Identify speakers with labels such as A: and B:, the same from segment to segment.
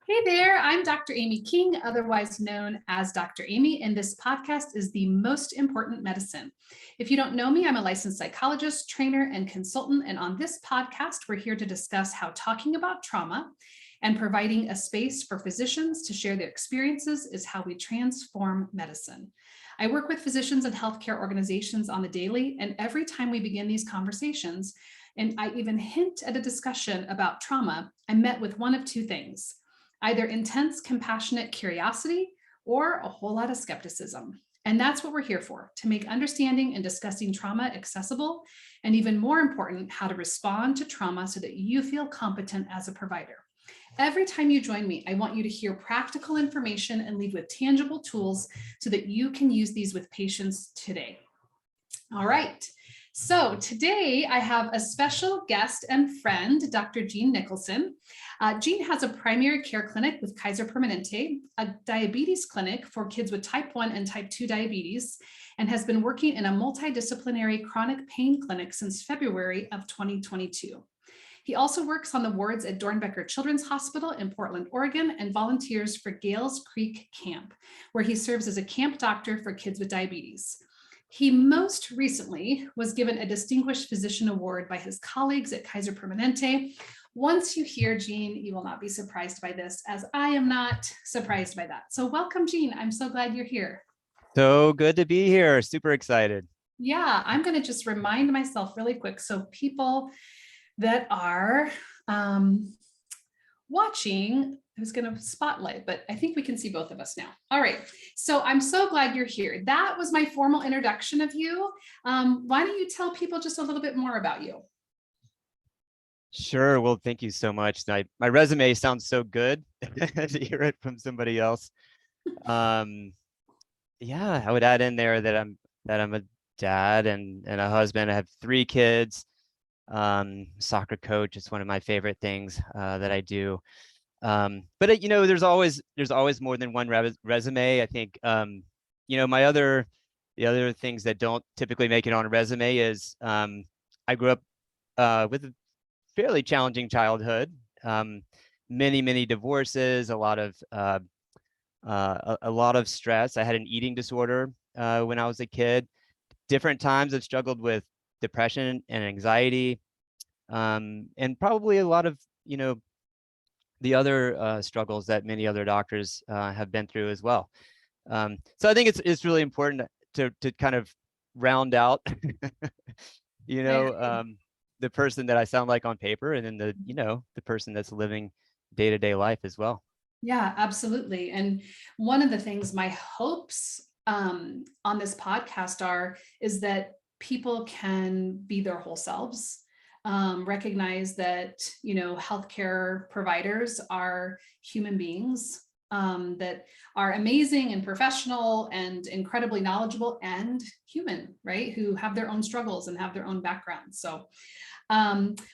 A: Hey there, I'm Dr. Amy King, otherwise known as Dr. Amy, and this podcast is The Most Important Medicine. If you don't know me, I'm a licensed psychologist, trainer, and consultant, and on this podcast, we're here to discuss how talking about trauma and providing a space for physicians to share their experiences is how we transform medicine. I work with physicians and healthcare organizations on the daily, and every time we begin these conversations, and I even hint at a discussion about trauma, I'm met with one of two things: either intense, compassionate curiosity or a whole lot of skepticism. And that's what we're here for, to make understanding and discussing trauma accessible, and even more important, how to respond to trauma so that you feel competent as a provider. Every time you join me, I want you to hear practical information and leave with tangible tools so that you can use these with patients today. All right. So today I have a special guest and friend, Dr. Jean Nicholson. Jean has a primary care clinic with Kaiser Permanente, a diabetes clinic for kids with type 1 and type 2 diabetes, and has been working in a multidisciplinary chronic pain clinic since February of 2022. He also works on the wards at Doernbecher Children's Hospital in Portland, Oregon, and volunteers for Gales Creek Camp, where he serves as a camp doctor for kids with diabetes. He most recently was given a Distinguished Physician Award by his colleagues at Kaiser Permanente. Once you hear Jean, you will not be surprised by this, as I am not surprised by that. So welcome, Jean. I'm so glad you're here.
B: So good to be here. Super excited.
A: Yeah, I'm going to just remind myself really quick. So people that are watching, I was going to spotlight, but I think we can see both of us now. All right. So I'm so glad you're here. That was my formal introduction of you. Why don't you tell people just a little bit more about you?
B: Sure. Well, thank you so much. My resume sounds so good to hear it from somebody else. Yeah, I would add in there that I'm a dad and a husband. I have 3 kids. Soccer coach is one of my favorite things that I do. But there's always more than one resume. I think the other things that don't typically make it on a resume is I grew up with a fairly challenging childhood, many divorces, a lot of stress. I had an eating disorder when I was a kid. Different times I've struggled with depression and anxiety, and probably a lot of the other struggles that many other doctors have been through as well. So I think it's really important to kind of round out the person that I sound like on paper, and then the person that's living day-to-day life as well.
A: Yeah, absolutely. And one of the things my hopes on this podcast is that people can be their whole selves, recognize that, healthcare providers are human beings that are amazing and professional and incredibly knowledgeable and human, right? Who have their own struggles and have their own backgrounds. So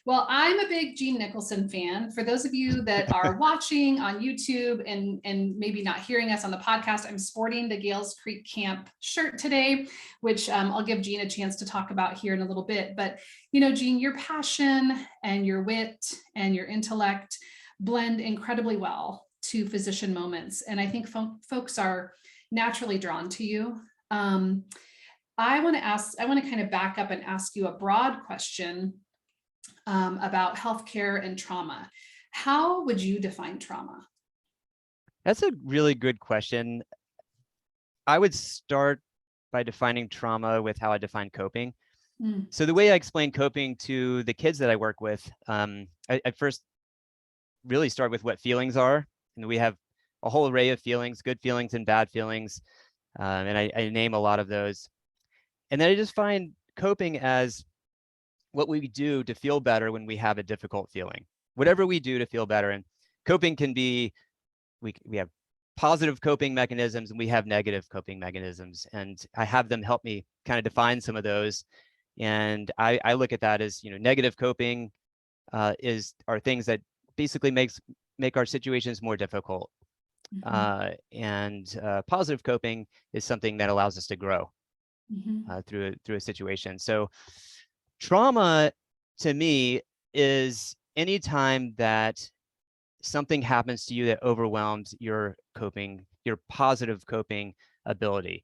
A: well, I'm a big Jean Nicholson fan. For those of you that are watching on YouTube and maybe not hearing us on the podcast, I'm sporting the Gales Creek Camp shirt today, which I'll give Jean a chance to talk about here in a little bit. But, Jean, your passion and your wit and your intellect blend incredibly well to physician moments. And I think folks are naturally drawn to you. I want to kind of back up and ask you a broad question about healthcare and trauma. How would you define trauma?
B: That's a really good question. I would start by defining trauma with how I define coping. So the way I explain coping to the kids that I work with, I first really start with what feelings are. And we have a whole array of feelings, good feelings and bad feelings. And I name a lot of those. And then I just find coping as what we do to feel better when we have a difficult feeling, whatever we do to feel better. And coping can be, we have positive coping mechanisms and we have negative coping mechanisms. And I have them help me kind of define some of those. And I look at that as, negative coping are things that basically make our situations more difficult. And positive coping is something that allows us to grow through a situation. So trauma to me is any time that something happens to you that overwhelms your positive coping ability.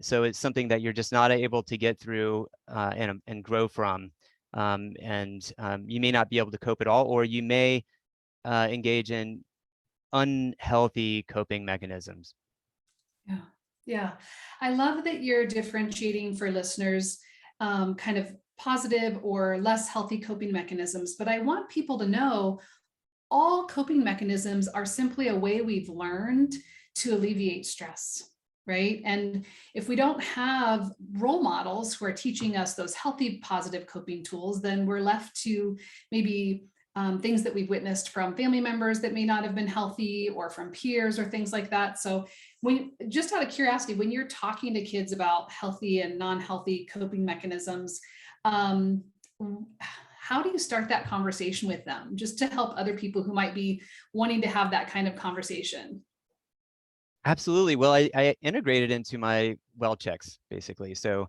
B: So it's something that you're just not able to get through and grow from. You may not be able to cope at all, or you may engage in unhealthy coping mechanisms.
A: Yeah. Yeah. I love that you're differentiating for listeners kind of positive or less healthy coping mechanisms. But I want people to know all coping mechanisms are simply a way we've learned to alleviate stress, right? And if we don't have role models who are teaching us those healthy, positive coping tools, then we're left to maybe things that we've witnessed from family members that may not have been healthy, or from peers or things like that. So just out of curiosity, when you're talking to kids about healthy and non-healthy coping mechanisms, how do you start that conversation with them, just to help other people who might be wanting to have that kind of conversation?
B: Absolutely. Well, I integrated into my well checks, basically. So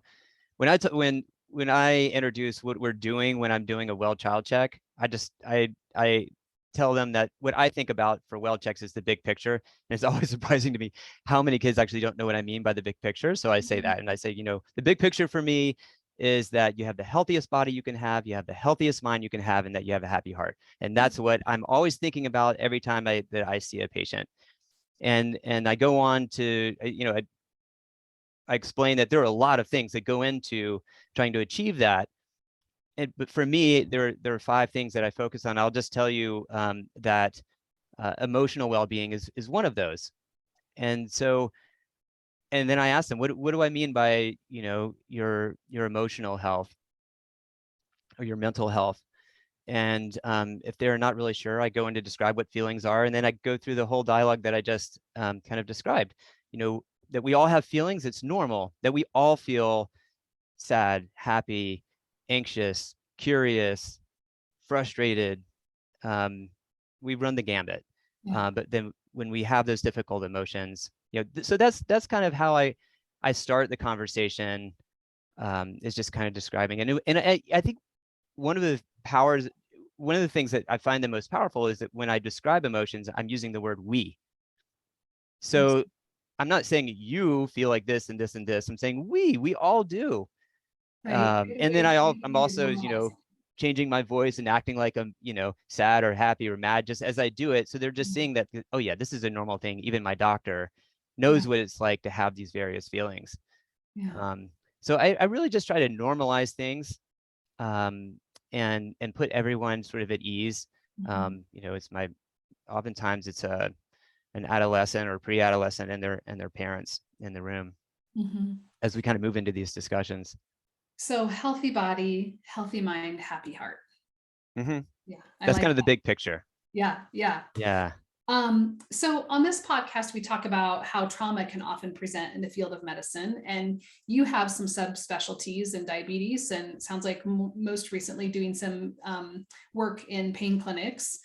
B: when I introduce what we're doing when I'm doing a well child check, I tell them that what I think about for well checks is the big picture. And it's always surprising to me how many kids actually don't know what I mean by the big picture. So I say that, and I say, the big picture for me is that you have the healthiest body you can have, you have the healthiest mind you can have, and that you have a happy heart. And that's what I'm always thinking about every time that I see a patient. And I go on to, I explain that there are a lot of things that go into trying to achieve that. But for me, there are 5 things that I focus on. I'll just tell you that emotional well-being is one of those. And then I ask them, what do I mean by, your emotional health or your mental health? And if they're not really sure, I go in to describe what feelings are, and then I go through the whole dialogue that I just kind of described. That we all have feelings. It's normal that we all feel sad, happy, anxious, curious, frustrated. We run the gambit.
A: Yeah.
B: But then when we have those difficult emotions, so that's kind of how I start the conversation, is just kind of describing. And I think one of the things that I find the most powerful is that when I describe emotions, I'm using the word we. So I'm not saying you feel like this and this and this. I'm saying we all do.
A: Right.
B: And then I'm also, changing my voice and acting like I'm, sad or happy or mad just as I do it. So they're just seeing that, oh yeah, this is a normal thing. Even my doctor knows what it's like to have these various feelings.
A: Yeah.
B: So I really just try to normalize things, and put everyone sort of at ease. Oftentimes it's an adolescent or pre-adolescent and their parents in the room as we kind of move into these discussions.
A: So healthy body, healthy mind, happy heart.
B: Yeah,
A: I
B: that's
A: like
B: kind of the
A: that.
B: big picture.
A: Yeah.
B: Yeah.
A: So on this podcast, we talk about how trauma can often present in the field of medicine, and you have some subspecialties in diabetes, and it sounds like most recently doing some work in pain clinics.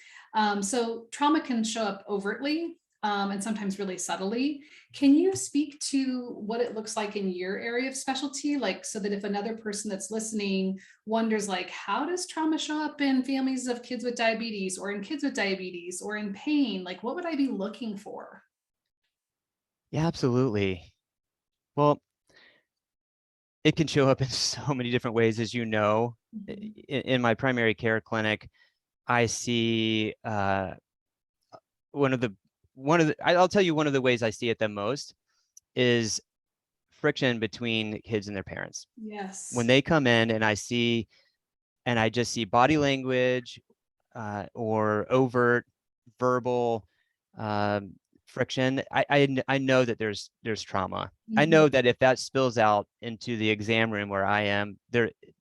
A: So trauma can show up overtly, and sometimes really subtly. Can you speak to what it looks like in your area of specialty? Like, so that if another person that's listening wonders, like, how does trauma show up in families of kids with diabetes, or in kids with diabetes, or in pain? Like, what would I be looking for?
B: Yeah, absolutely. Well, it can show up in so many different ways, as you know. In my primary care clinic, I see I'll tell you one of the ways I see it the most is friction between kids and their parents.
A: Yes.
B: When they come in and I just see body language, or overt verbal friction, I know that there's trauma. I know that if that spills out into the exam room where I am,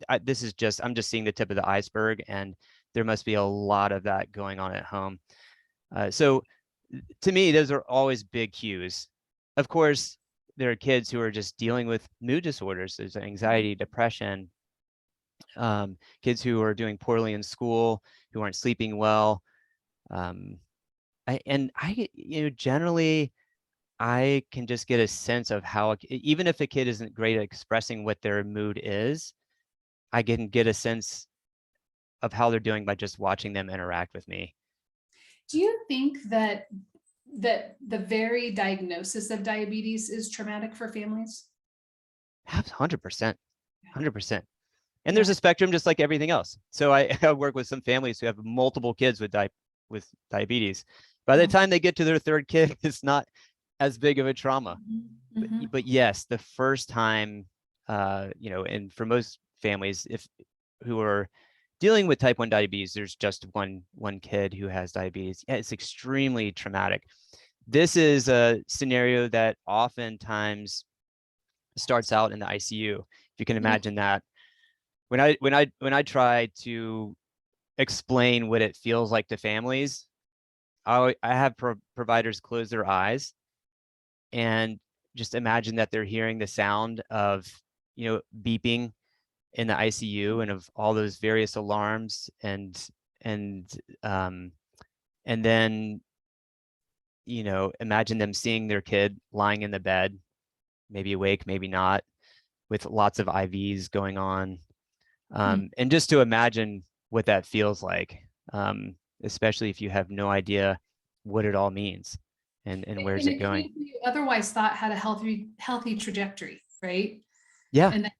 B: I'm just seeing the tip of the iceberg, and there must be a lot of that going on at home. So to me, those are always big cues. Of course, there are kids who are just dealing with mood disorders. There's anxiety, depression, kids who are doing poorly in school, who aren't sleeping well. Generally, I can just get a sense of how, even if a kid isn't great at expressing what their mood is, I can get a sense of how they're doing by just watching them interact with me.
A: Do you think that the very diagnosis of diabetes is traumatic for families?
B: 100%, 100%. And
A: Yeah.
B: there's a spectrum just like everything else. So I work with some families who have multiple kids with diabetes. By the time they get to their third kid, it's not as big of a trauma.
A: Mm-hmm.
B: But yes, the first time, and for most families, who are dealing with type 1 diabetes, there's just one kid who has diabetes. Yeah, it's extremely traumatic. This is a scenario that oftentimes starts out in the ICU. If you can imagine that. When I try to explain what it feels like to families, I have providers close their eyes and just imagine that they're hearing the sound of, beeping in the ICU and of all those various alarms and then, imagine them seeing their kid lying in the bed, maybe awake, maybe not, with lots of IVs going on. And just to imagine what that feels like, especially if you have no idea what it all means and where's it going.
A: You otherwise thought had a healthy trajectory, right?
B: Yeah.
A: And then,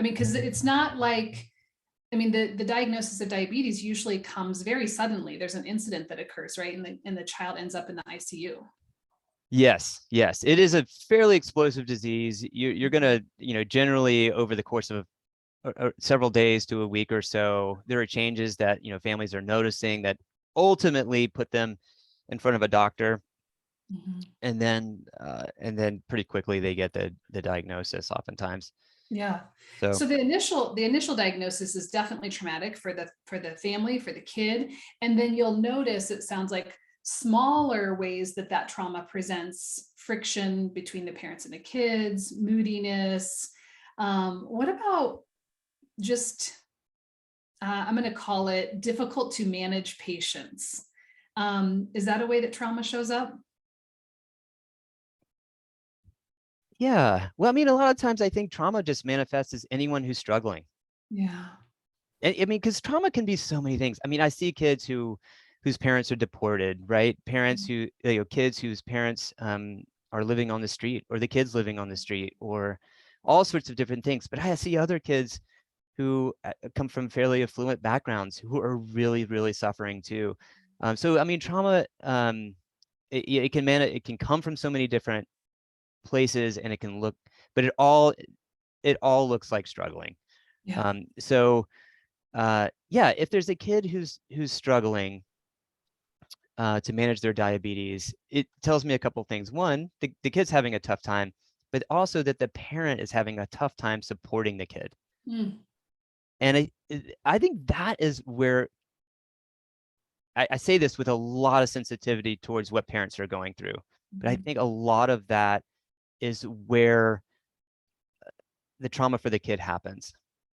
A: because it's not like, the diagnosis of diabetes usually comes very suddenly. There's an incident that occurs, right? And the child ends up in the ICU.
B: Yes. It is a fairly explosive disease. You're going to, generally over the course of several days to a week or so, there are changes that, families are noticing that ultimately put them in front of a doctor. And then pretty quickly they get the diagnosis oftentimes.
A: Yeah.
B: So
A: the initial diagnosis is definitely traumatic for the family, for the kid. And then you'll notice, it sounds like, smaller ways that trauma presents: friction between the parents and the kids, moodiness. What about just, I'm going to call it difficult to manage patients? Is that a way that trauma shows up?
B: yeah, well, a lot of times I think trauma just manifests as anyone who's struggling.
A: Yeah.
B: Because trauma can be so many things. I see kids whose parents are deported, right? Parents who, kids whose parents are living on the street, or the kids living on the street, or all sorts of different things. But I see other kids who come from fairly affluent backgrounds who are really, really suffering too. So trauma, it can come from so many different places, and it can look, but it all looks like struggling.
A: Yeah.
B: If there's a kid who's struggling to manage their diabetes, it tells me a couple things. One, the kid's having a tough time, but also that the parent is having a tough time supporting the kid. And I think that is where I say this with a lot of sensitivity towards what parents are going through, but I think a lot of that is where the trauma for the kid happens.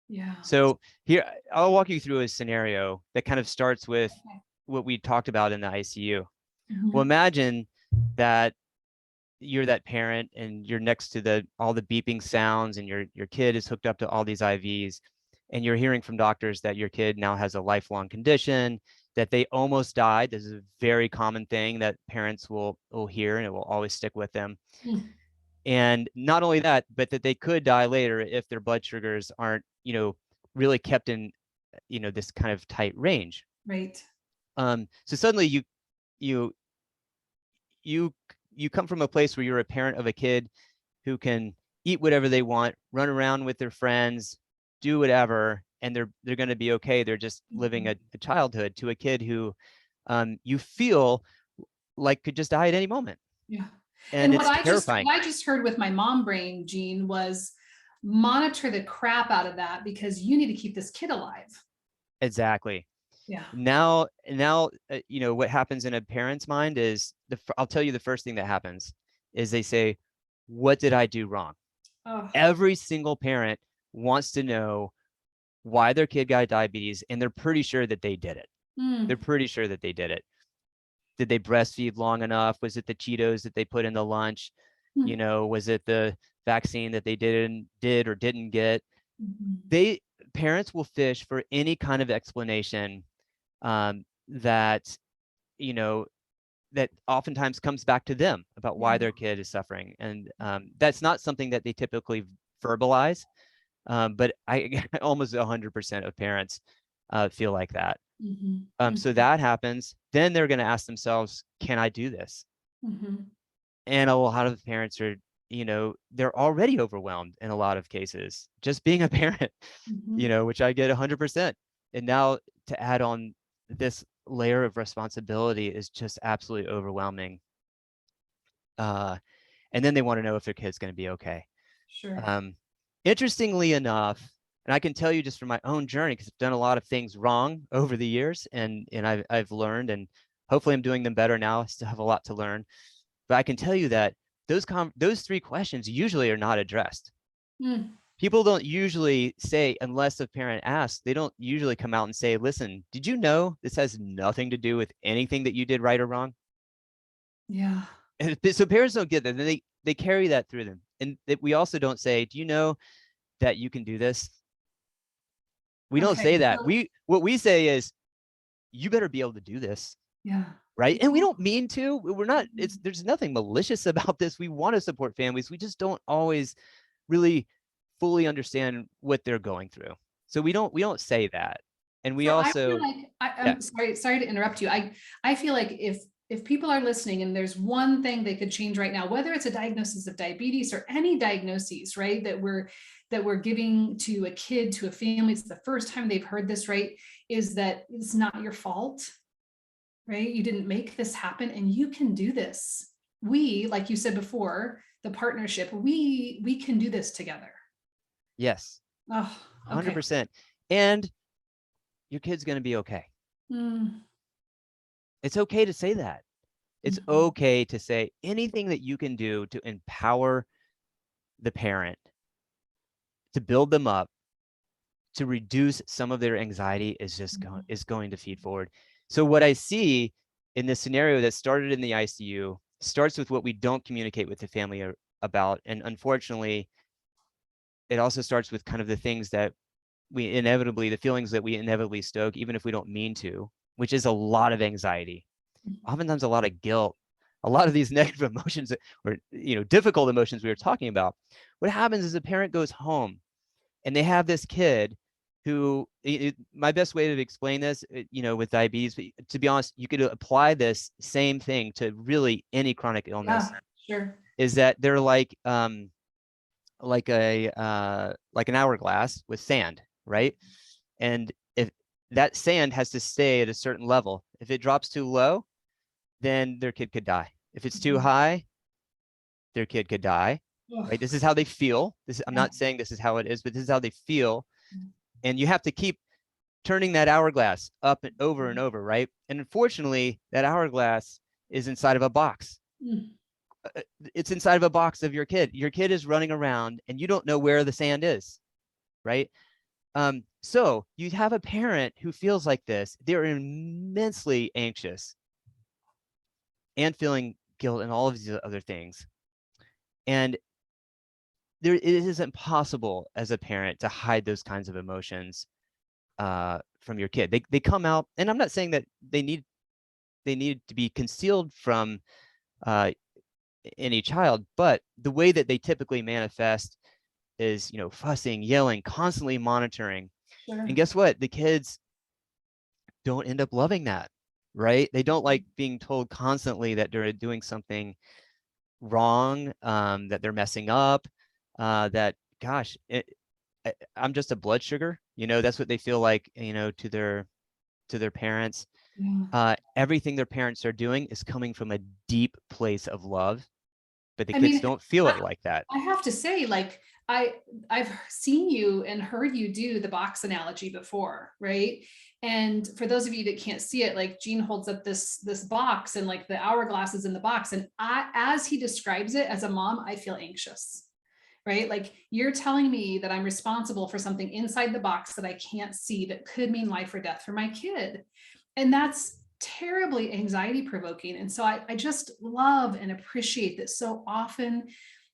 A: Yeah.
B: So here, I'll walk you through a scenario that kind of starts with what we talked about in the ICU. Well, imagine that you're that parent and you're next to all the beeping sounds, and your kid is hooked up to all these IVs, and you're hearing from doctors that your kid now has a lifelong condition, that they almost died. This is a very common thing that parents will hear, and it will always stick with them. And not only that, but that they could die later if their blood sugars aren't, really kept in, this kind of tight range.
A: Right.
B: So suddenly you come from a place where you're a parent of a kid who can eat whatever they want, run around with their friends, do whatever, and they're going to be okay. They're just living a childhood, to a kid who you feel like could just die at any moment.
A: Yeah.
B: And
A: what
B: it's terrifying.
A: I just heard with my mom brain, Jean, was monitor the crap out of that, because you need to keep this kid alive.
B: Exactly.
A: Yeah.
B: Now, what happens in a parent's mind is I'll tell you the first thing that happens is they say, what did I do wrong? Oh. Every single parent wants to know why their kid got diabetes, and they're pretty sure that they did it. They're pretty sure that they did it. Did they breastfeed long enough? Was it the Cheetos that they put in the lunch? Was it the vaccine that they did or didn't get? Parents will fish for any kind of explanation that that oftentimes comes back to them about why
A: Yeah.
B: their kid is suffering. And that's not something that they typically verbalize. But I almost 100% of parents feel like that. So that happens. Then they're going to ask themselves, can I do this? And a lot of parents are, they're already overwhelmed in a lot of cases, just being a parent, which I get 100%. And now to add on this layer of responsibility is just absolutely overwhelming. And then they want to know if their kid's going to be okay.
A: Sure.
B: Interestingly enough, and I can tell you just from my own journey, because I've done a lot of things wrong over the years, and I've learned, and hopefully I'm doing them better now. I still have a lot to learn, but I can tell you that those three questions usually are not addressed. People don't usually say, unless a parent asks, they don't usually come out and say, listen, did you know this has nothing to do with anything that you did right or wrong?
A: Yeah.
B: And so parents don't get that. And they carry that through them. And we also don't say, do you know that you can do this? We don't say that. What we say is, you better be able to do this.
A: Yeah.
B: Right. And we don't mean to. We're not, there's nothing malicious about this. We want to support families. We just don't always really fully understand what they're going through. So we don't say that. And we
A: I feel
B: also,
A: like I'm sorry to interrupt you. I feel like if people are listening and there's one thing they could change right now, whether it's a diagnosis of diabetes or any diagnoses, right, that we're giving to a kid, to a family, it's the first time they've heard this, right, is that it's not your fault, right? You didn't make this happen and you can do this. We, like you said before, the partnership, we can do this together.
B: yes.
A: Oh, okay.
B: 100%. And your kid's going to be okay. It's okay to say that. It's okay to say anything that you can do to empower the parent, to build them up, to reduce some of their anxiety is going to feed forward. So what I see in this scenario that started in the ICU starts with what we don't communicate with the family about. And unfortunately, it also starts with kind of the things that the feelings that we inevitably stoke, even if we don't mean to, which is a lot of anxiety, oftentimes a lot of guilt, a lot of these negative emotions or, difficult emotions we were talking about. What happens is a parent goes home and they have this kid who, my best way to explain this, with diabetes, to be honest, you could apply this same thing to really any chronic illness.
A: Yeah, sure.
B: Is that they're like an hourglass with sand, right? And if that sand has to stay at a certain level, if it drops too low, then their kid could die. If it's too high, their kid could die. Right? This is how they feel. I'm not saying this is how it is, but this is how they feel. And you have to keep turning that hourglass up and over, right? And unfortunately, that hourglass is inside of a box. It's inside of a box of your kid. Your kid is running around and you don't know where the sand is, right? So you have a parent who feels like this. They're immensely anxious and feeling guilt and all of these other things. And it is impossible as a parent to hide those kinds of emotions from your kid. They come out, and I'm not saying that they need to be concealed from any child, but the way that they typically manifest is, fussing, yelling, constantly monitoring. Sure. And guess what? The kids don't end up loving that, right? They don't like being told constantly that they're doing something wrong, that they're messing up, that, gosh, I'm just a blood sugar. That's what they feel like, to their parents. Yeah. Everything their parents are doing is coming from a deep place of love, but the kids don't feel it like that.
A: I have to say, like, I've seen you and heard you do the box analogy before, right? And for those of you that can't see it, like Gene holds up this box and like the hourglass is in the box. And as he describes it, as a mom, I feel anxious, right? Like you're telling me that I'm responsible for something inside the box that I can't see that could mean life or death for my kid. And that's terribly anxiety provoking. And so I just love and appreciate that so often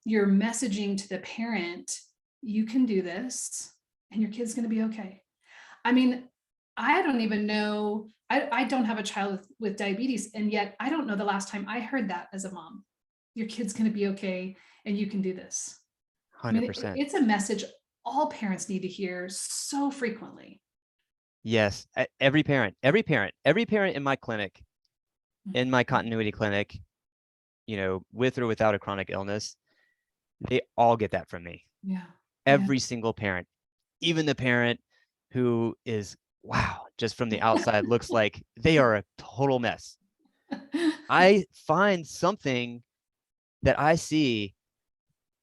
A: you're messaging to the parent, you can do this and your kid's going to be okay. I mean, I don't even know. I don't have a child with diabetes, and yet I don't know the last time I heard that as a mom. Your kid's going to be okay, and you can do this. I mean,
B: 100%.
A: it's a message all parents need to hear so frequently.
B: Yes, every parent in my clinic, in my continuity clinic, with or without a chronic illness, they all get that from me.
A: Yeah.
B: Every single parent, even the parent who is, wow, just from the outside looks like they are a total mess. I find something that I see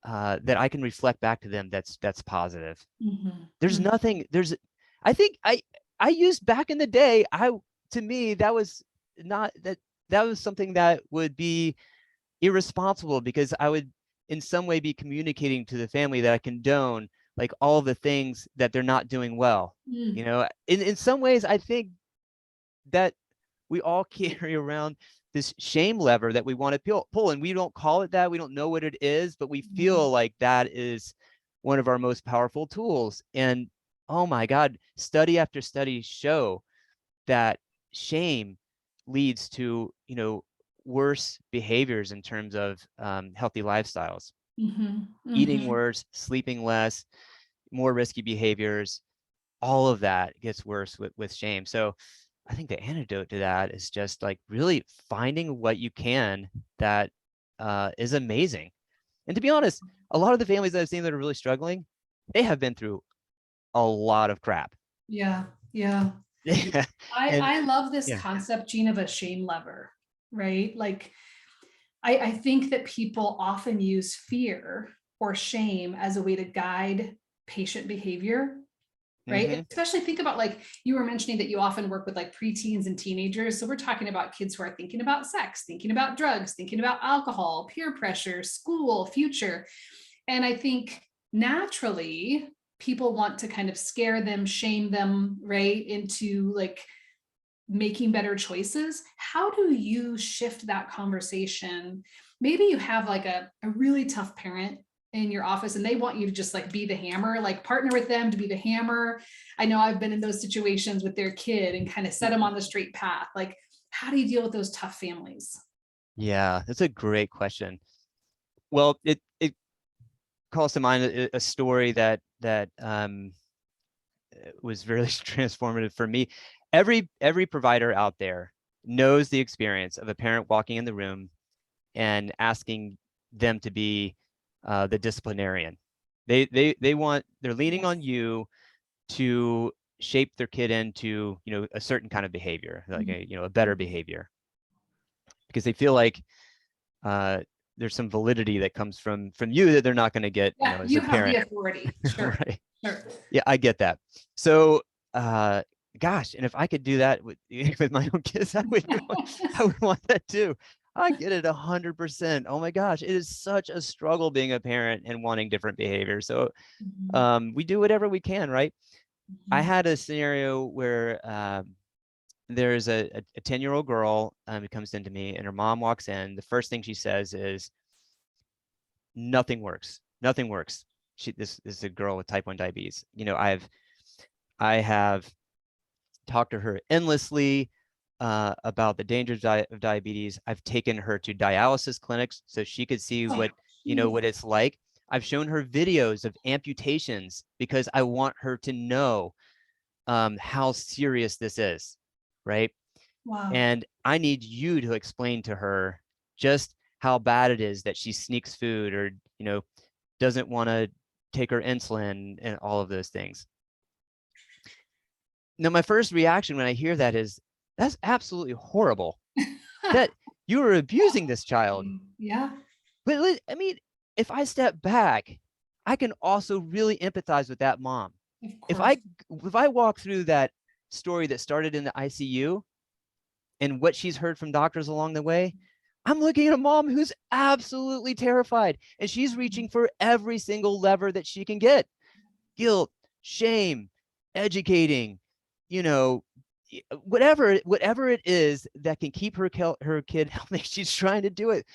B: that I can reflect back to them that's positive. There's nothing, I think I used back in the day, to me, that was not, that was something that would be irresponsible, because I would in some way be communicating to the family that I condone like all the things that they're not doing well. In some ways, I think that we all carry around this shame lever that we want to pull, and we don't call it that. We don't know what it is, but we feel like that is one of our most powerful tools. And oh my God, study after study show that shame leads to, worse behaviors in terms of healthy lifestyles, eating worse, sleeping less, more risky behaviors. All of that gets worse with shame. So I think the antidote to that is just like really finding what you can that is amazing. And to be honest, a lot of the families that I've seen that are really struggling, they have been through a lot of crap.
A: Yeah. Yeah.
B: And
A: I love this
B: yeah,
A: concept, Gene, of a shame lever, right? Like, I think that people often use fear or shame as a way to guide patient behavior, right? Especially think about, like you were mentioning that you often work with like preteens and teenagers. So we're talking about kids who are thinking about sex, thinking about drugs, thinking about alcohol, peer pressure, school, future. And I think naturally people want to kind of scare them, shame them, right, into like making better choices. How do you shift that conversation? Maybe you have like a really tough parent in your office and they want you to just like be the hammer, like partner with them to be the hammer. I know I've been in those situations with their kid and kind of set them on the straight path. Like, how do you deal with those tough families?
B: Yeah, that's a great question. Well, it calls to mind a story that was really transformative for me. Every provider out there knows the experience of a parent walking in the room and asking them to be the disciplinarian. They're leaning on you to shape their kid into, a certain kind of behavior, like a better behavior, because they feel like there's some validity that comes from you that they're not going to get, as
A: you
B: a
A: have
B: parent.
A: the authority. Sure.
B: Right.
A: Sure.
B: Yeah, I get that. So, gosh, and if I could do that with my own kids, I would want that too. I get it 100%. Oh my gosh, it is such a struggle being a parent and wanting different behaviors. So, we do whatever we can, right? I had a scenario where there's a 10-year-old girl who comes into me, and her mom walks in. The first thing she says is, "Nothing works. Nothing works." This is a girl with type 1 diabetes. I have talked to her endlessly about the dangers of diabetes. I've taken her to dialysis clinics so she could see what it's like. I've shown her videos of amputations because I want her to know how serious this is, right?
A: Wow.
B: And I need you to explain to her just how bad it is that she sneaks food or, doesn't want to take her insulin and all of those things. Now, my first reaction when I hear that is, that's absolutely horrible that you are abusing this child.
A: Yeah.
B: But I mean, if I step back, I can also really empathize with that mom. If I walk through that story that started in the ICU and what she's heard from doctors along the way, I'm looking at a mom who's absolutely terrified, and she's reaching for every single lever that she can get. Guilt, shame, educating, whatever it is that can keep her kid healthy, she's trying to do it.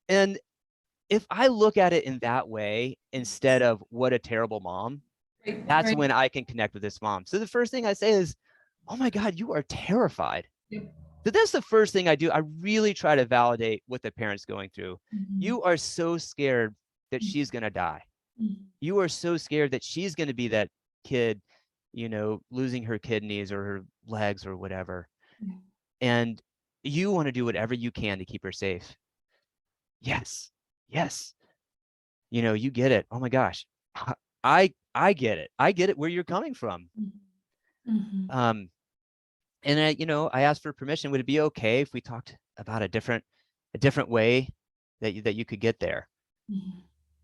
B: And if I look at it in that way, instead of what a terrible mom, that's when I can connect with this mom. So the first thing I say is, oh my God, you are terrified.
A: Yep.
B: So that's the first thing I do. I really try to validate what the parent's going through. You are so scared that she's going to die. You are so scared that she's going to be that kid, losing her kidneys or her legs or whatever. And you want to do whatever you can to keep her safe. Yes. Yes. You get it. Oh my gosh. I get it. I get it where you're coming from. And I asked for permission. Would it be okay if we talked about a different way that you could get there?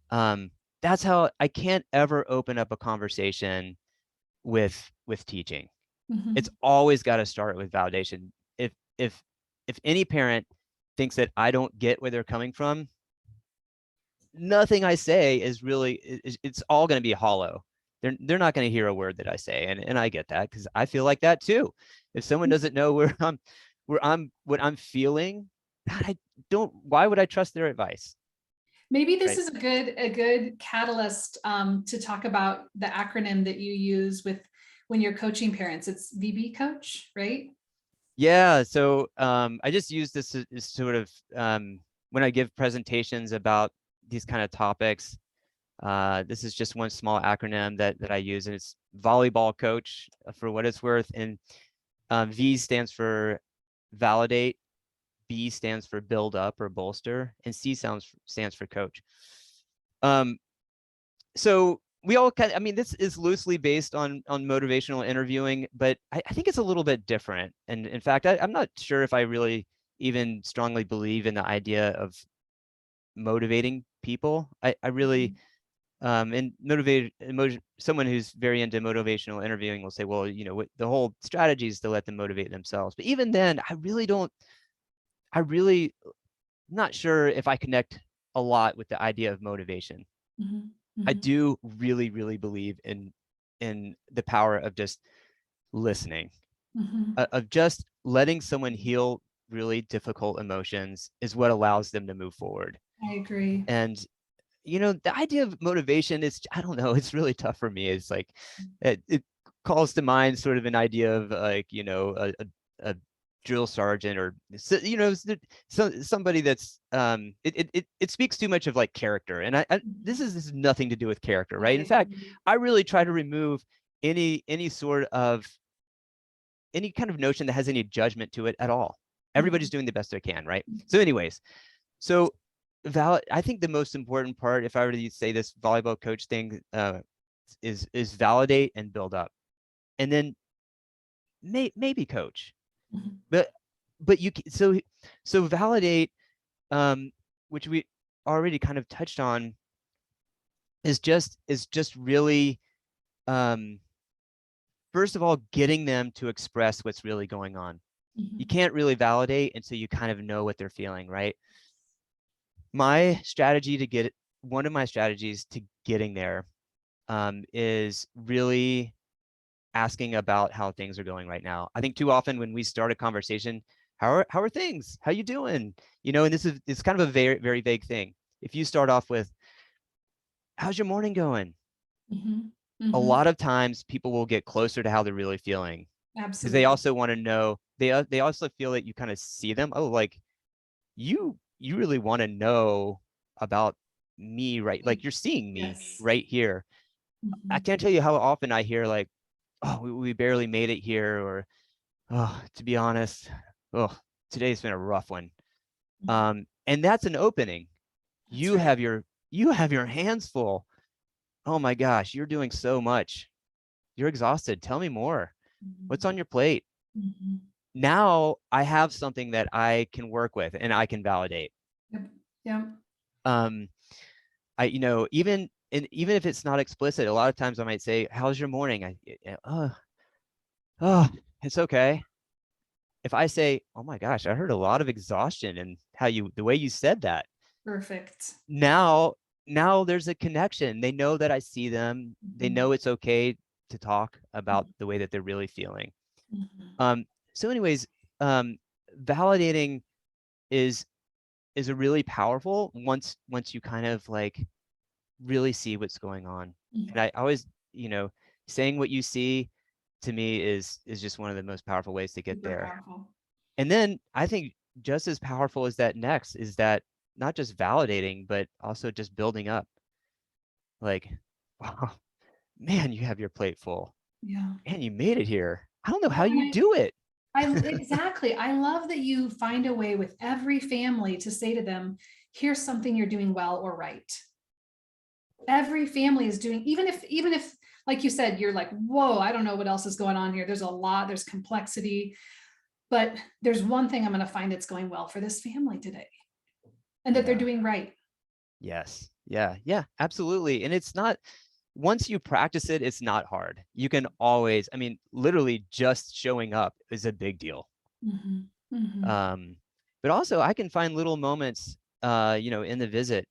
B: That's how I can't ever open up a conversation with teaching. It's always got to start with validation. If any parent thinks that I don't get where they're coming from, nothing I say is really, it's all going to be hollow. They're not going to hear a word that I say, and I get that because I feel like that too. If someone doesn't know what I'm feeling, why would I trust their advice?
A: Maybe this is a good catalyst to talk about the acronym that you use when you're coaching parents. It's VB Coach, right?
B: Yeah. So I just use this as sort of when I give presentations about these kind of topics. This is just one small acronym that I use, and it's volleyball coach for what it's worth. And V stands for validate, B stands for build up or bolster, and C stands for coach. So we all this is loosely based on motivational interviewing, but I think it's a little bit different. And in fact, I'm not sure if I really even strongly believe in the idea of motivating people. I really, and someone who's very into motivational interviewing will say, well, the whole strategy is to let them motivate themselves. But even then, I really not sure if I connect a lot with the idea of motivation. I do really, really believe in the power of just listening, of just letting someone heal really difficult emotions is what allows them to move forward.
A: I agree.
B: And the idea of motivation is, I don't know, it's really tough for me. It's like it calls to mind sort of an idea of like, a drill sergeant or somebody that's it speaks too much of like character, and this is nothing to do with character, right? In fact, I really try to remove any sort of any kind of notion that has any judgment to it at all. Everybody's doing the best they can, right? So anyways, so I think the most important part, if I were to say this volleyball coach thing, is validate and build up, and then maybe coach. But you so validate, which we already kind of touched on, is just really, first of all, getting them to express what's really going on. You can't really validate until you kind of know what they're feeling, right? One of my strategies to getting there is really asking about how things are going right now. I think too often when we start a conversation, how are things? How you doing? And it's kind of a very, very vague thing. If you start off with, how's your morning going? A lot of times people will get closer to how they're really feeling.
A: Absolutely.
B: Because they also want to know, they also feel that you kind of see them. Oh, like you really want to know about me, right? Like you're seeing me right here. I can't tell you how often I hear like, oh, we barely made it here, or, oh, to be honest, oh, today's been a rough one. And that's an opening. You have your hands full. Oh my gosh, you're doing so much. You're exhausted. Tell me more. What's on your plate? Now I have something that I can work with and I can validate.
A: Yeah.
B: Even if it's not explicit, a lot of times I might say, how's your morning? Oh, it's okay. If I say, oh my gosh, I heard a lot of exhaustion and the way you said that.
A: Perfect.
B: Now there's a connection. They know that I see them. They know it's okay to talk about the way that they're really feeling. So anyways, validating is a really powerful once you kind of like really see what's going on. And I always, saying what you see, to me is just one of the most powerful ways to get
A: Super
B: there.
A: powerful.
B: And then I think just as powerful as that next is that not just validating, but also just building up. Like, wow, man, you have your plate full.
A: Yeah.
B: Man, you made it here. I don't know how
A: Yeah,
B: you do it.
A: exactly. I love that you find a way with every family to say to them, here's something you're doing well or right. Every family is doing, even if, like you said, you're like, whoa, I don't know what else is going on here. There's a lot, there's complexity, but there's one thing I'm going to find that's going well for this family today and that they're doing right.
B: Yes. Yeah. Yeah, absolutely. And it's not, once you practice it, it's not hard. You can always, I mean, literally just showing up is a big deal.
A: Mm-hmm. Mm-hmm.
B: But also I can find little moments, in the visit.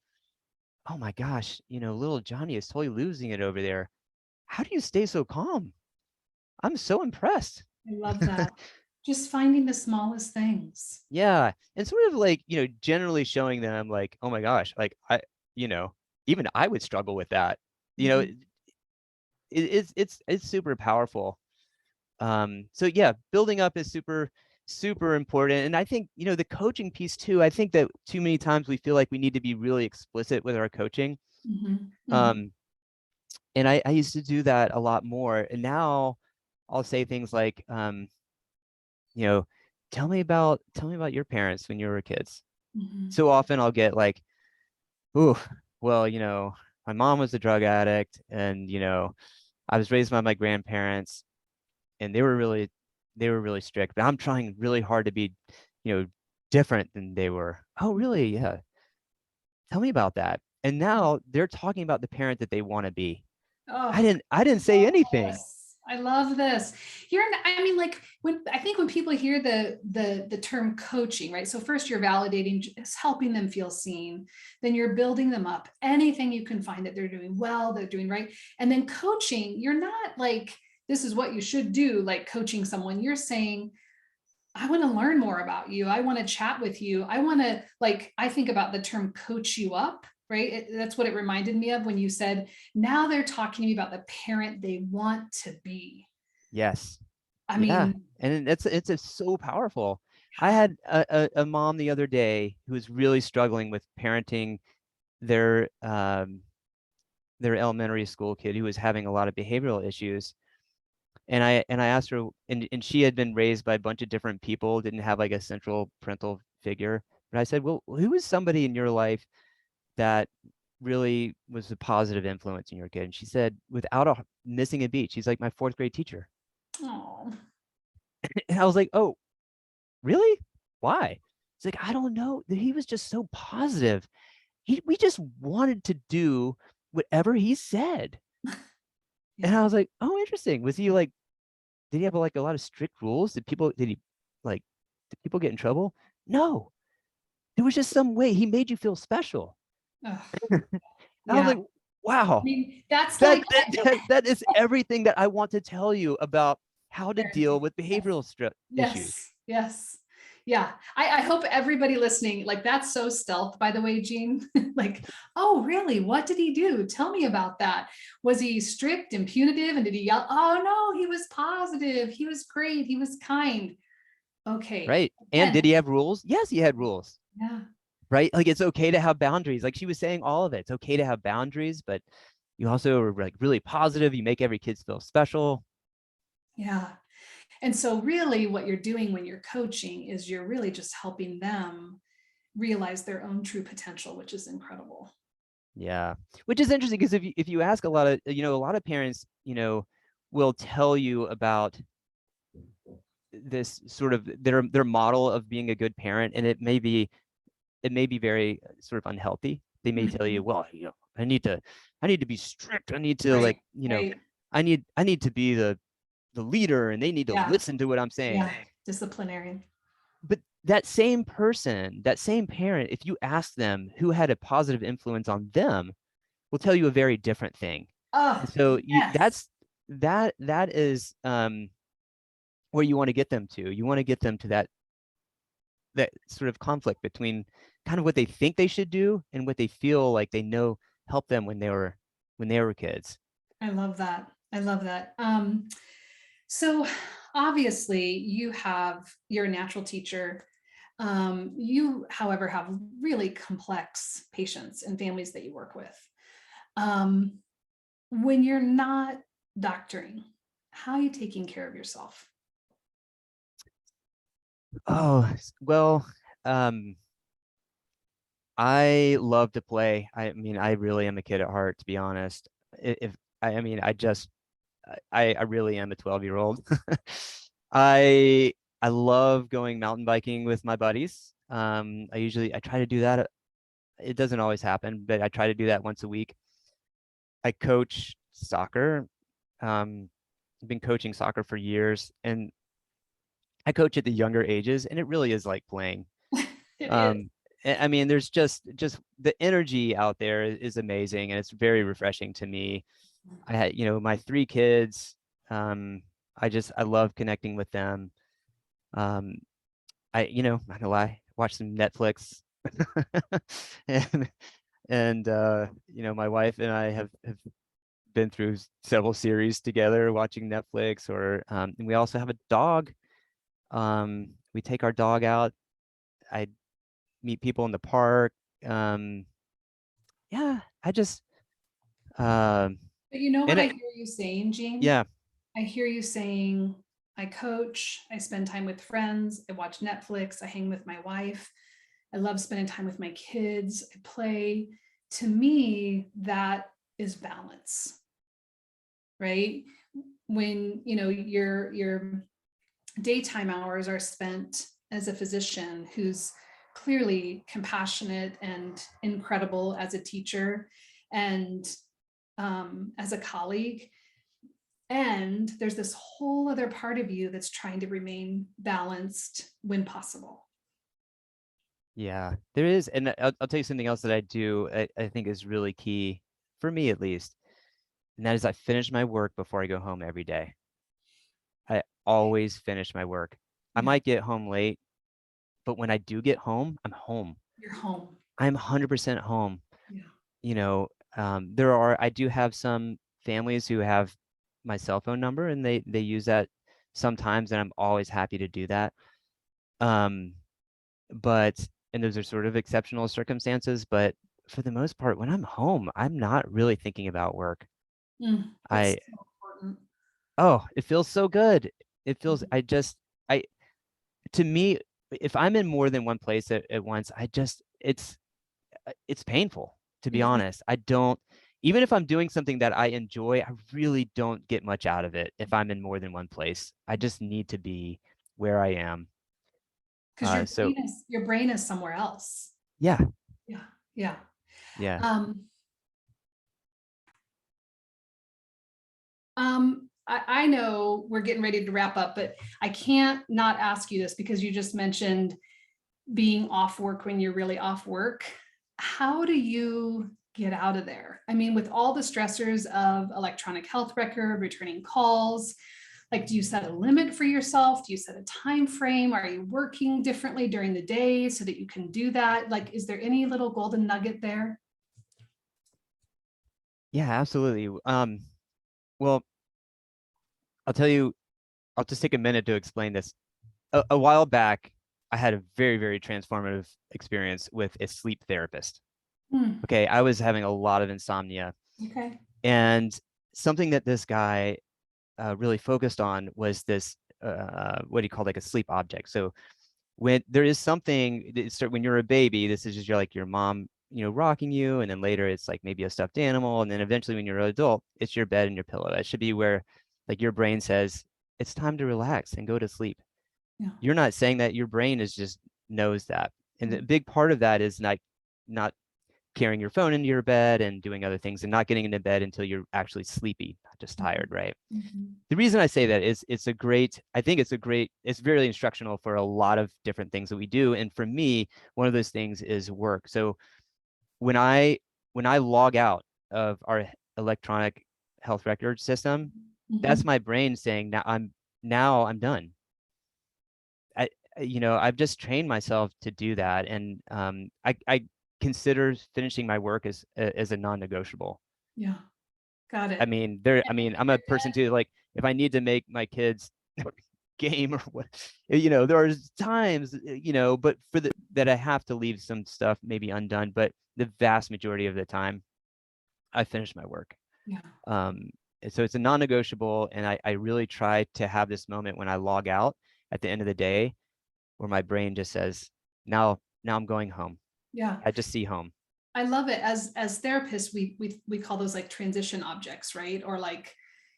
B: Oh my gosh, little Johnny is totally losing it over there. How do you stay so calm? I'm so impressed.
A: I love that. Just finding the smallest things.
B: Yeah. And sort of like, generally showing them like, oh my gosh, like even I would struggle with that.
A: Mm-hmm.
B: It's super powerful. So yeah, building up is super important. And I think, the coaching piece too, I think that too many times we feel like we need to be really explicit with our coaching.
A: Mm-hmm. Mm-hmm.
B: Um, and I used to do that a lot more. And now I'll say things like, you know, tell me about your parents when you were kids.
A: Mm-hmm.
B: So often I'll get like, ooh, well, my mom was a drug addict, and I was raised by my grandparents, and they were really strict, but I'm trying really hard to be, different than they were. Oh, really? Yeah. Tell me about that. And now they're talking about the parent that they want to be. I
A: Oh,
B: didn't say anything.
A: yes. I love this. I mean, like when people hear the term coaching, right? So first you're validating, just helping them feel seen. Then you're building them up. Anything you can find that they're doing well, they're doing right. And then coaching, you're not like, this is what you should do, like coaching someone. You're saying, I want to learn more about you. I want to chat with you. I want to, like, I think about the term coach you up, right? That's what it reminded me of when you said, now they're talking to me about the parent they want to be.
B: Yes.
A: I
B: Yeah.
A: mean,
B: And it's so powerful. I had a mom the other day who was really struggling with parenting their their elementary school kid who was having a lot of behavioral issues. And I asked her, and she had been raised by a bunch of different people, didn't have like a central parental figure. But I said, well, who is somebody in your life that really was a positive influence in your kid? And she said, without missing a beat, she's like my fourth grade teacher.
A: oh,
B: And I was like, oh, really? Why? It's like, I don't know. He was just so positive. We just wanted to do whatever he said. And I
A: yeah.
B: was like, oh, interesting. Was he like, did he have like a lot of strict rules? Like, did people get in trouble? No, there was just some way he made you feel special.
A: Oh,
B: I was
A: yeah.
B: like,
A: I
B: wow,
A: mean, that's
B: that
A: like,
B: that is everything that I want to tell you about how to deal with behavioral issues.
A: yes, yes. Yeah. I hope everybody listening, like that's so stealth, by the way, Jean. Like, oh, really? What did he do? Tell me about that. Was he strict and punitive? And did he yell? Oh, no, he was positive. He was great. He was kind. Okay.
B: Right. And
A: Again,
B: did he have rules? Yes, he had rules.
A: yeah.
B: Right. Like it's okay to have boundaries. Like she was saying, all of it. It's okay to have boundaries, but you also are like really positive. You make every kid feel special.
A: Yeah. And so really what you're doing when you're coaching is you're really just helping them realize their own true potential, which is incredible.
B: Yeah. Which is interesting because if you ask a lot of parents, will tell you about this sort of their model of being a good parent, and it may be very sort of unhealthy. They may tell you,
A: Mhm.
B: well, I need to be strict. I need to
A: Right.
B: like,
A: Right.
B: I need to be the leader, and they need to
A: Yeah.
B: listen to what I'm saying.
A: Yeah. Disciplinarian.
B: But that same person, that same parent, if you ask them who had a positive influence on them, will tell you a very different thing.
A: Oh,
B: And so
A: yes.
B: that is where you want to get them to. You want to get them to that sort of conflict between kind of what they think they should do and what they feel like they know helped them when they were kids.
A: I love that. I love that. So obviously you're a natural teacher. You, however, have really complex patients and families that you work with. Um, when you're not doctoring, how are you taking care of yourself?
B: Oh, well, I love to play. I mean, I really am a kid at heart, to be honest. If I mean, I really am a 12-year-old. I I love going mountain biking with my buddies. I try to do that. It doesn't always happen, but I try to do that once a week. I coach soccer. I've been coaching soccer for years, and I coach at the younger ages, and it really is like playing.
A: It is.
B: I mean, there's just the energy out there is amazing, and it's very refreshing to me. I had, my 3 kids. Um, I love connecting with them. Um, not gonna lie, watch some Netflix, and my wife and I have been through several series together watching Netflix, and we also have a dog. We take our dog out. I meet people in the park. Um, yeah, I just
A: But you know what
B: and
A: I
B: it,
A: hear you saying, Gene?
B: yeah,
A: I hear you saying, I coach, I spend time with friends, I watch Netflix, I hang with my wife, I love spending time with my kids, I play. To me, that is balance, right? When your daytime hours are spent as a physician who's clearly compassionate and incredible as a teacher and as a colleague. And there's this whole other part of you that's trying to remain balanced when possible.
B: yeah, there is. And I'll tell you something else that I do. I think is really key for me, at least, and that is I finish my work before I go home every day. I always finish my work. I
A: Yeah,
B: might get home late, but when I do get home, I'm home.
A: you're home.
B: I'm 100% home.
A: Yeah.
B: You know, I do have some families who have my cell phone number, and they use that sometimes, and I'm always happy to do that. Um, but and those are sort of exceptional circumstances, but for the most part, when I'm home, I'm not really thinking about work.
A: That's
B: I
A: so important.
B: Oh, it feels so good. It feels
A: Mhm.
B: I to me, if I'm in more than one place at once, it's painful, to be
A: Yeah.
B: honest. I don't, even if I'm doing something that I enjoy, I really don't get much out of it if I'm in more than one place. I just need to be where I am.
A: Because
B: So
A: your brain is somewhere else.
B: yeah,
A: Yeah. Yeah.
B: yeah,
A: Um, I know we're getting ready to wrap up, but I can't not ask you this because you just mentioned being off work when you're really off work. How do you get out of there? I mean, with all the stressors of electronic health record, returning calls, like, do you set a limit for yourself? Do you set a time frame? Are you working differently during the day so that you can do that? Like, is there any little golden nugget there?
B: yeah, absolutely. Well, I'll tell you, I'll just take a minute to explain this. A while back, I had a very, very transformative experience with a sleep therapist.
A: Hmm.
B: Okay, I was having a lot of insomnia,
A: Okay.
B: and something that this guy really focused on was this what he called like a sleep object. So when there is something, when you're a baby, this is just like your mom, rocking you, and then later it's like maybe a stuffed animal, and then eventually when you're an adult, it's your bed and your pillow. That should be where like your brain says it's time to relax and go to sleep.
A: Yeah.
B: You're not saying that, your brain is just knows that. And a big part of that is not carrying your phone into your bed and doing other things and not getting into bed until you're actually sleepy, not just tired, right?
A: Mhm.
B: The reason I say that is I think it's very instructional for a lot of different things that we do. And for me, one of those things is work. So when I when I log out of our electronic health record system, that's
A: Mhm.
B: my brain saying now I'm done. I I've just trained myself to do that, and I consider finishing my work as a non-negotiable.
A: Yeah. Got
B: I
A: it.
B: mean, I'm a person too, like if I need to make my kids game or what, there's times, but that I have to leave some stuff maybe undone, but the vast majority of the time I finish my work.
A: Yeah.
B: So it's a non-negotiable, and I really try to have this moment when I log out at the end of the day where my brain just says, now I'm going home.
A: Yeah.
B: I just see home.
A: I love it. As therapists, we call those like transition objects, right? Or like,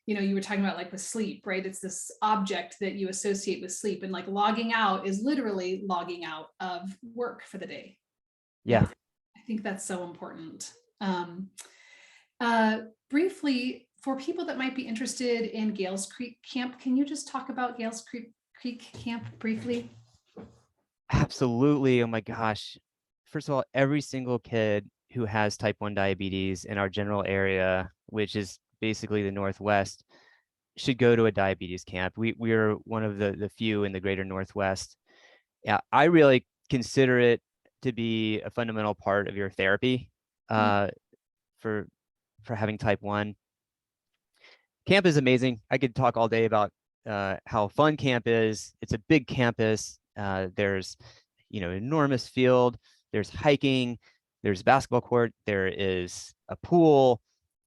A: you were talking about like with sleep, right? It's this object that you associate with sleep, and like logging out is literally logging out of work for the day.
B: Yeah.
A: I think that's so important. Briefly, for people that might be interested in Gales Creek Camp, can you just talk about Gales Creek Camp briefly?
B: Absolutely. Oh my gosh. First of all, every single kid who has type 1 diabetes in our general area, which is basically the Northwest, should go to a diabetes camp. We're one of the few in the greater Northwest. Yeah, I really consider it to be a fundamental part of your therapy for having type 1. Camp is amazing. I could talk all day about how fun camp is. It's a big campus. There's enormous field. There's hiking. There's a basketball court. There is a pool.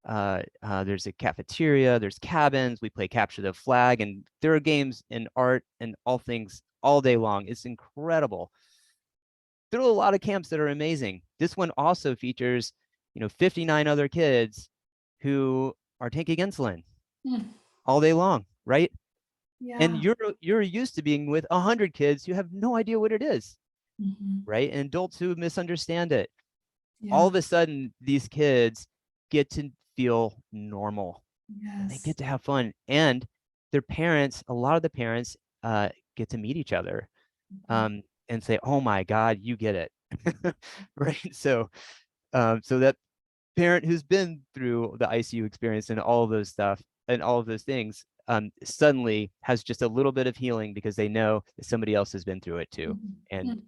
B: There's a cafeteria. There's cabins. We play capture the flag, and there are games and art and all things all day long. It's incredible. There are a lot of camps that are amazing. This one also features 59 other kids who are taking insulin all day long, right?
A: Yeah.
B: And you're used to being with 100 kids who have no idea what it is, right? And adults who misunderstand it. Yeah. All of a sudden, these kids get to feel normal. Yes. And they get to have fun, and their parents, a lot of the parents, get to meet each other, and say, "Oh my God, you get it," right? So that parent who's been through the ICU experience and all of those stuff and all of those things suddenly has just a little bit of healing because they know that somebody else has been through it too. And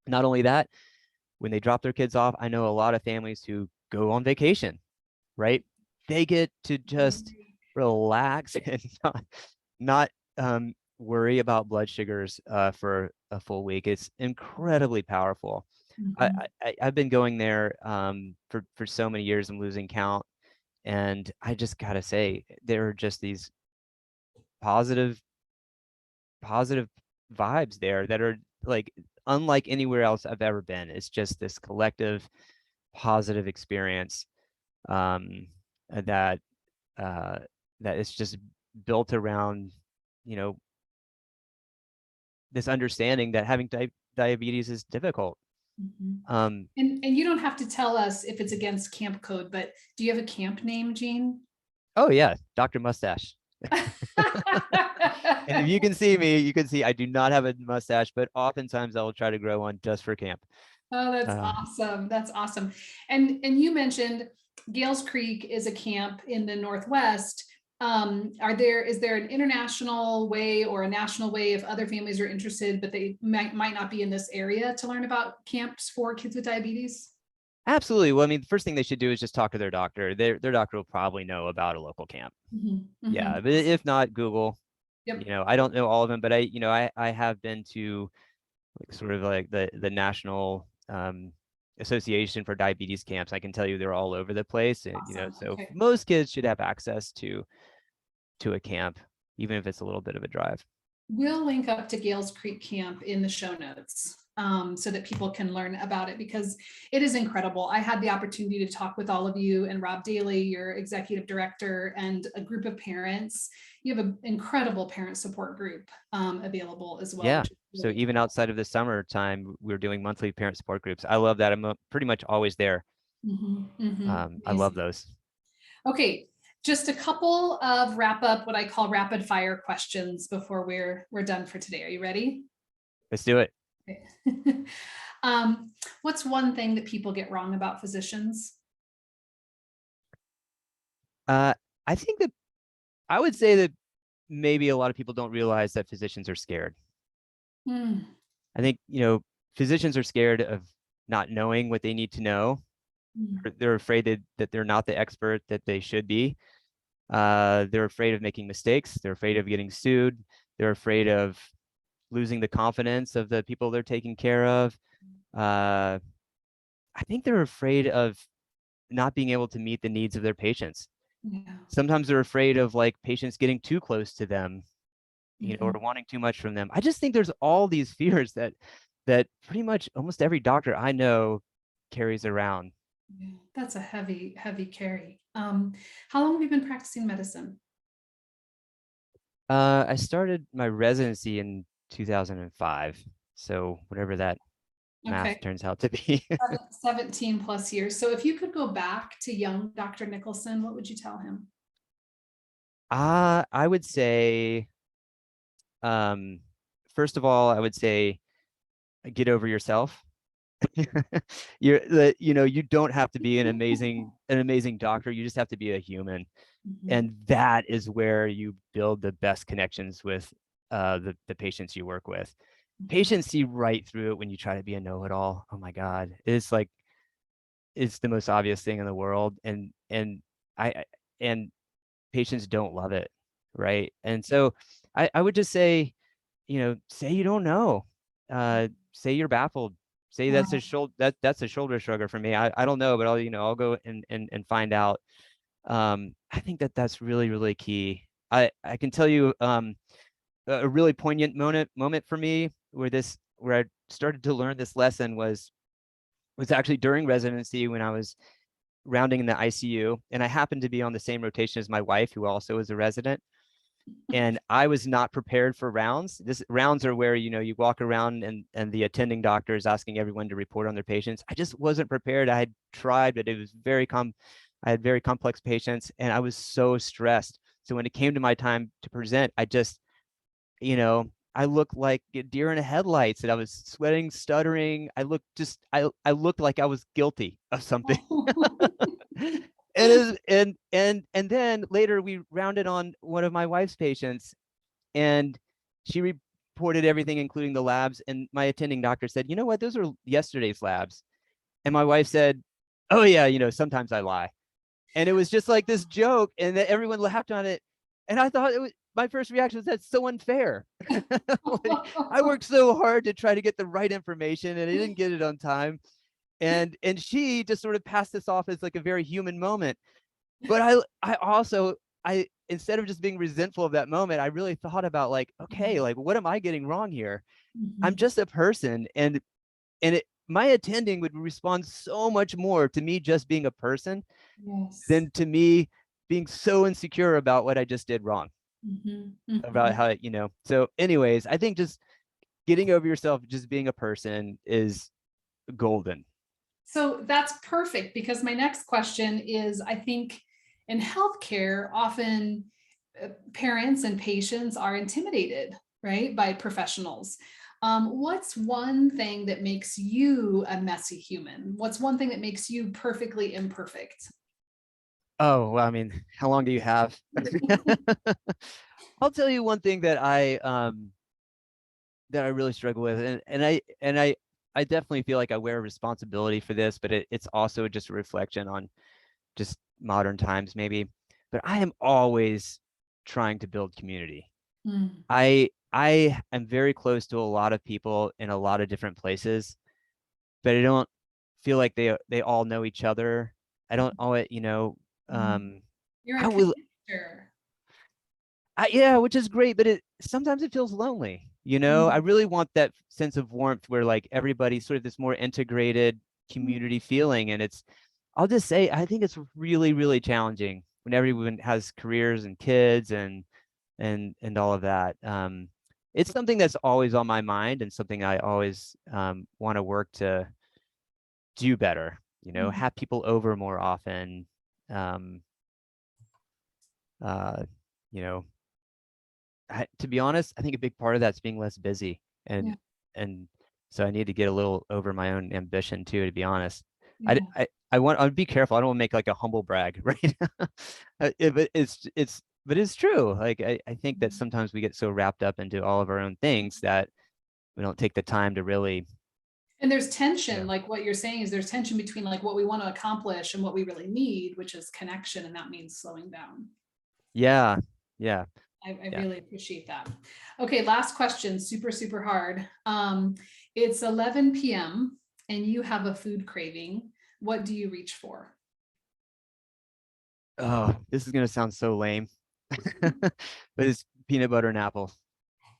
B: not only that, when they drop their kids off, I know a lot of families who go on vacation, right? They get to just relax and not worry about blood sugars for a full week. It's incredibly powerful. I've been going there for so many years. I'm losing count, and I just gotta say, there are just these positive vibes there that are like unlike anywhere else I've ever been. It's just this collective positive experience that is just built around this understanding that having diabetes is difficult.
A: And you don't have to tell us if it's against camp code, but do you have a camp name, Gene?
B: Oh yeah, Dr. Mustache. And if you can see me, you can see I do not have a mustache, but oftentimes I will try to grow one just for camp.
A: Oh, that's awesome. That's awesome. And you mentioned Gales Creek is a camp in the Northwest. Is there an international way or a national way if other families are interested, but they might not be in this area, to learn about camps for kids with diabetes?
B: Absolutely. Well, I mean, the first thing they should do is just talk to their doctor. Their doctor will probably know about a local camp. Yeah, but if not, Google. Yep. I don't know all of them, but I have been to sort of like the national association for diabetes camps. I can tell you they're all over the place, and
A: awesome.
B: So most kids should have access to a camp, even if it's a little bit of a drive.
A: We'll link up to Gales Creek Camp in the show notes so that people can learn about it, because it is incredible. I had the opportunity to talk with all of you and Rob Daly, your executive director, and a group of parents. You have an incredible parent support group available as well.
B: Yeah. So even outside of the summertime, we're doing monthly parent support groups. I love that. I'm pretty much always there. I love those. Okay.
A: Just a couple of what I call rapid fire questions before we're done for today. Are you ready?
B: Let's do it.
A: Okay. What's one thing that people get wrong about physicians?
B: I think that I would say that maybe a lot of people don't realize that physicians are scared. I think, physicians are scared of not knowing what they need to know. They're afraid that they're not the expert that they should be. They're afraid of making mistakes. They're afraid of getting sued. They're afraid of losing the confidence of the people they're taking care of. I think they're afraid of not being able to meet the needs of their patients.
A: Yeah.
B: Sometimes they're afraid of like patients getting too close to them, or wanting too much from them. I just think there's all these fears that pretty much almost every doctor I know carries around.
A: Yeah, that's a heavy, heavy carry. How long have you been practicing medicine?
B: I started my residency in 2005, so whatever that math
A: Okay,
B: turns out to be.
A: 17 plus years. So if you could go back to young Dr. Nicholson, what would you tell him?
B: I would say, um, first of all, I would say get over yourself. You don't have to be an amazing doctor. You just have to be a human. And that is where you build the best connections with the patients you work with. Patients see right through it when you try to be a know-it-all. Oh my God. It's the most obvious thing in the world. I and patients don't love it. Right. And so I would just say, say you don't know. Say you're baffled. Say that's a
A: Wow.
B: shoulder that's a shoulder shrugger for me. I don't know, but I'll go and find out. I think that's really, really key. I can tell you a really poignant moment for me where I started to learn this lesson was actually during residency when I was rounding in the ICU, and I happened to be on the same rotation as my wife, who also was a resident. And I was not prepared for rounds. Rounds are where you walk around and the attending doctor is asking everyone to report on their patients. I just wasn't prepared. I had tried, but it was I had very complex patients, and I was so stressed. So when it came to my time to present, I looked like a deer in the headlights, and I was sweating, stuttering. I looked like I was guilty of something. And then later we rounded on one of my wife's patients, and she reported everything, including the labs. And my attending doctor said, "You know what? Those are yesterday's labs." And my wife said, "Oh yeah, sometimes I lie." And it was just like this joke, and that everyone laughed on it. And I thought my first reaction was, that's so unfair. Like, I worked so hard to try to get the right information, and I didn't get it on time. And she just sort of passed this off as like a very human moment. But I also, instead of just being resentful of that moment, I really thought about like, okay, like what am I getting wrong here? I'm just a person, and my attending would respond so much more to me just being a person
A: Yes.
B: than to me being so insecure about what I just did wrong, about how, so anyways, I think just getting over yourself, just being a person is golden.
A: So that's perfect, because my next question is, I think in healthcare, often parents and patients are intimidated, right, by professionals. What's one thing that makes you a messy human? What's one thing that makes you perfectly imperfect?
B: Oh, well, I mean, how long do you have? I'll tell you one thing that I really struggle with, and I definitely feel like I wear a responsibility for this, but it's also just a reflection on just modern times maybe. But I am always trying to build community.
A: Mm.
B: I am very close to a lot of people in a lot of different places, but I don't feel like they all know each other. I don't always,
A: You're a
B: I will
A: connector.
B: yeah, which is great, but sometimes it feels lonely. I really want that sense of warmth where like everybody's sort of this more integrated community feeling. And I'll just say, I think it's really, really challenging when everyone has careers and kids and all of that. It's something that's always on my mind and something I always want to work to do better, have people over more often. Um, uh, you know, to be honest, I think a big part of that's being less busy,
A: Yeah,
B: and so I need to get a little over my own ambition too, to be honest.
A: yeah.
B: I'd be careful. I don't want to make like a humble brag, right? But it's true. Like I think that sometimes we get so wrapped up into all of our own things that we don't take the time to really,
A: And there's tension,
B: yeah.
A: like what you're saying is there's tension between like what we want to accomplish and what we really need, which is connection, and that means slowing down.
B: Yeah.
A: I really appreciate that. Okay, last question, super, super hard. It's 11 p.m. and you have a food craving. What do you reach for?
B: Oh, this is gonna sound so lame, but it's peanut butter and apple.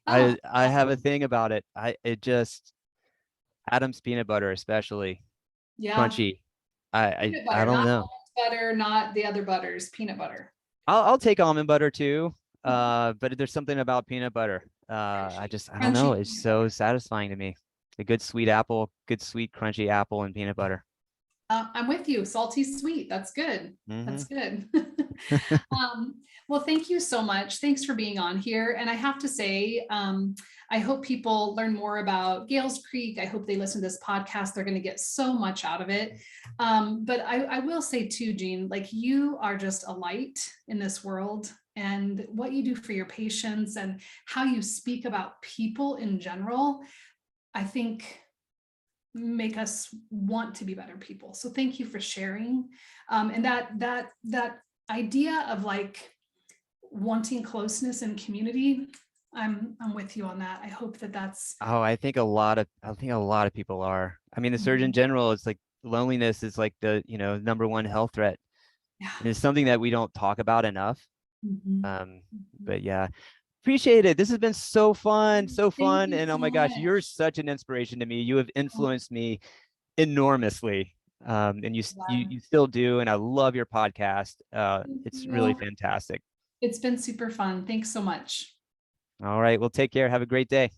A: Oh,
B: I have a thing about it. It just Adam's peanut butter, especially
A: yeah.
B: crunchy.
A: Peanut
B: I
A: butter,
B: don't
A: not
B: know.
A: almond butter, not the other butters, peanut butter.
B: I'll take almond butter too. But there's something about peanut butter. I don't know.
A: Crunchy
B: It's
A: peanut
B: so
A: butter.
B: satisfying to me. A good sweet apple, good sweet crunchy apple and peanut butter.
A: I'm with you. Salty sweet. That's good.
B: Hmm.
A: That's good. Well, thank you so much. Thanks for being on here. And I have to say, I hope people learn more about Gales Creek. I hope they listen to this podcast. They're going to get so much out of it. But I will say too, Jean, like you are just a light in this world. And what you do for your patients and how you speak about people in general, I think make us want to be better people. So thank you for sharing. And that idea of like wanting closeness and community, I'm with you on that. I hope that that's
B: Oh, I think a lot of people are. I mean, the Surgeon
A: Mhm.
B: General, it's like loneliness is like the, number one health threat.
A: Yeah.
B: And it's something that we don't talk about enough.
A: Mhm.
B: Um,
A: Mhm.
B: but yeah, appreciate it. This has been so fun, so
A: Thank
B: fun.
A: you
B: And oh
A: so
B: my gosh, you're
A: much.
B: such an inspiration to me. You have influenced me enormously. And you still do. And I love your podcast.
A: Thank
B: It's really
A: you.
B: fantastic.
A: It's been super fun. Thanks so much.
B: All right. Well, take care. Have a great day.